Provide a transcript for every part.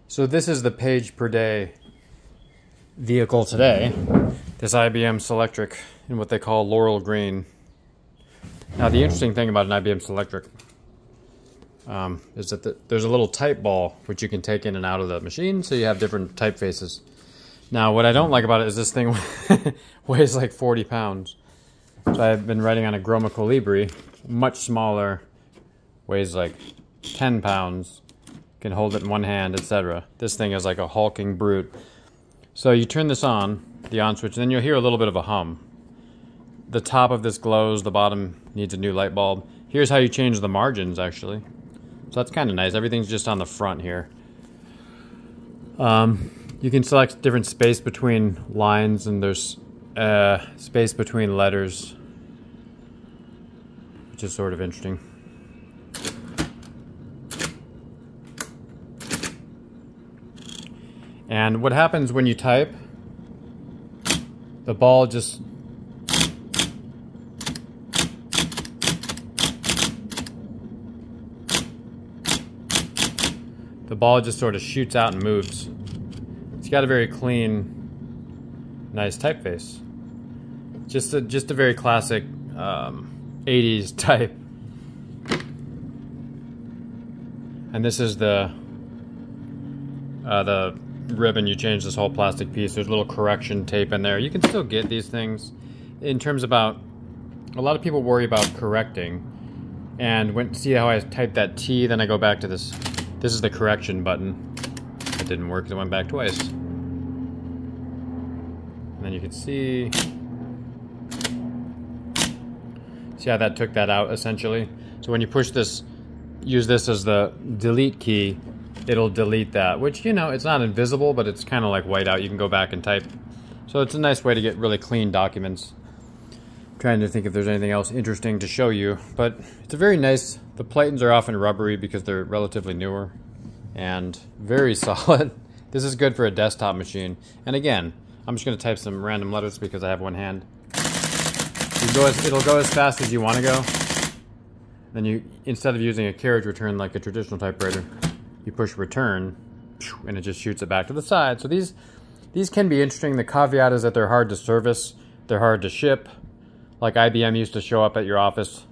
So this is the page per day vehicle today, this IBM Selectric in what they call Laurel Green. Now the interesting thing about an IBM Selectric is that there's a little type ball which you can take in and out of the machine, so you have different typefaces. Now what I don't like about it is this thing weighs like 40 pounds. So I've been writing on a Groma Colibri, much smaller, weighs like 10 pounds, can hold it in one hand, etc. This thing is like a hulking brute. So you turn this on, the on switch, and then you'll hear a little bit of a hum. The top of this glows, the bottom needs a new light bulb. Here's how you change the margins, actually. So that's kind of nice. Everything's just on the front here. You can select different space between lines, and there's space between letters, which is sort of interesting. And what happens when you type, the ball just sort of shoots out and moves. It's got a very clean, nice typeface. Just a very classic 80s type. And this is the ribbon. You change this whole plastic piece. There's a little correction tape in there. You can still get these things. In terms about, a lot of people worry about correcting, and see how I typed that T, then I go back to this. This is the correction button. It didn't work because it went back twice. And then you can see how that took that out essentially. So when you push this, use this as the delete key, it'll delete that, which, you know, it's not invisible, but it's kind of like whiteout. You can go back and type. So it's a nice way to get really clean documents. I'm trying to think if there's anything else interesting to show you, but it's a very nice, the platens are often rubbery because they're relatively newer and very solid. This is good for a desktop machine. And again, I'm just going to type some random letters because I have one hand. It'll go as fast as you want to go. Then you, instead of using a carriage return like a traditional typewriter, you push return, and it just shoots it back to the side. So these can be interesting. The caveat is that they're hard to service, they're hard to ship. Like IBM used to show up at your office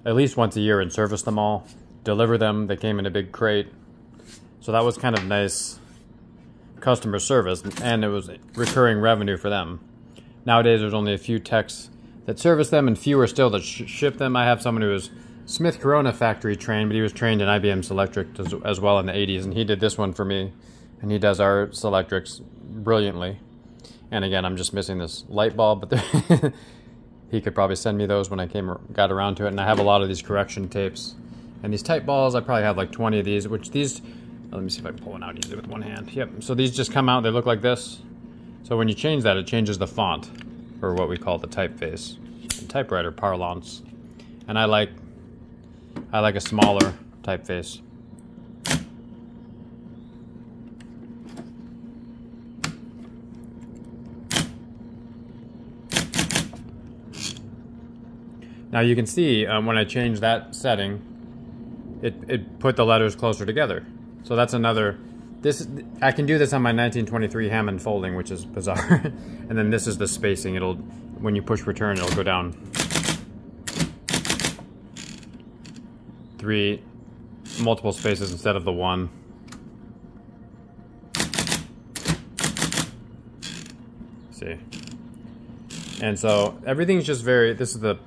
at least once a year and service them all, deliver them. They came in a big crate. So that was kind of nice customer service, and it was recurring revenue for them. Nowadays there's only a few techs that service them and fewer still that ship them. I have someone who was Smith Corona factory trained, but he was trained in IBM Selectric as well in the 80s, and he did this one for me, and he does our Selectrics brilliantly. And again, I'm just missing this light bulb, but he could probably send me those when I got around to it. And I have a lot of these correction tapes. And these type balls, I probably have like 20 of these, which these, let me see if I can pull one out easily with one hand. Yep, so these just come out, they look like this. So when you change that, it changes the font, or what we call the typeface, in typewriter parlance. And I like a smaller typeface. Now you can see when I change that setting, it put the letters closer together. So that's another, I can do this on my 1923 Hammond folding, which is bizarre. And then this is the spacing. When you push return, it'll go down 3 multiple spaces instead of the 1. See. And so everything's just this is the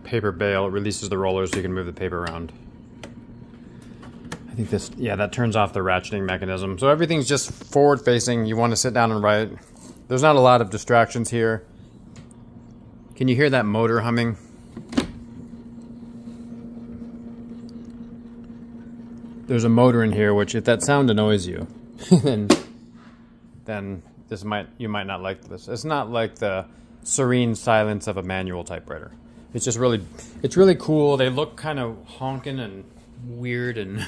paper bail. It releases the rollers so you can move the paper around. I think this, yeah, that turns off the ratcheting mechanism. So everything's just forward facing. You want to sit down and write. There's not a lot of distractions here. Can you hear that motor humming? There's a motor in here, which if that sound annoys you, then you might not like this. It's not like the serene silence of a manual typewriter. It's just it's really cool. They look kind of honking and weird, and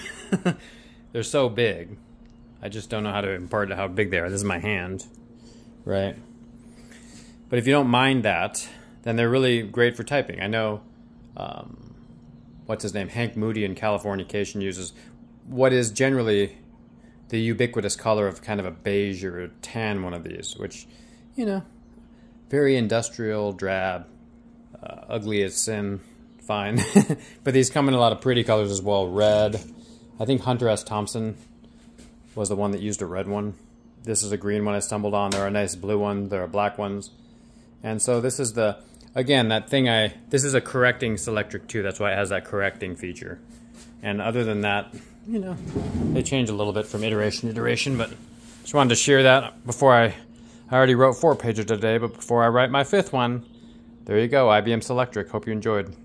they're so big. I just don't know how to impart how big they are. This is my hand, right? But if you don't mind that, then they're really great for typing. I know, what's his name? Hank Moody in Californication uses what is generally the ubiquitous color of kind of a beige or a tan one of these, which, you know, very industrial, drab, ugly as sin, fine. But these come in a lot of pretty colors as well. Red. I think Hunter S. Thompson was the one that used a red one. This is a green one I stumbled on. There are nice blue ones. There are black ones. And so this is the, again, that thing this is a correcting Selectric too. That's why it has that correcting feature. And other than that, you know, they change a little bit from iteration to iteration, but just wanted to share that before I already wrote 4 pages today, but before I write my 5th one, there you go, IBM Selectric. Hope you enjoyed.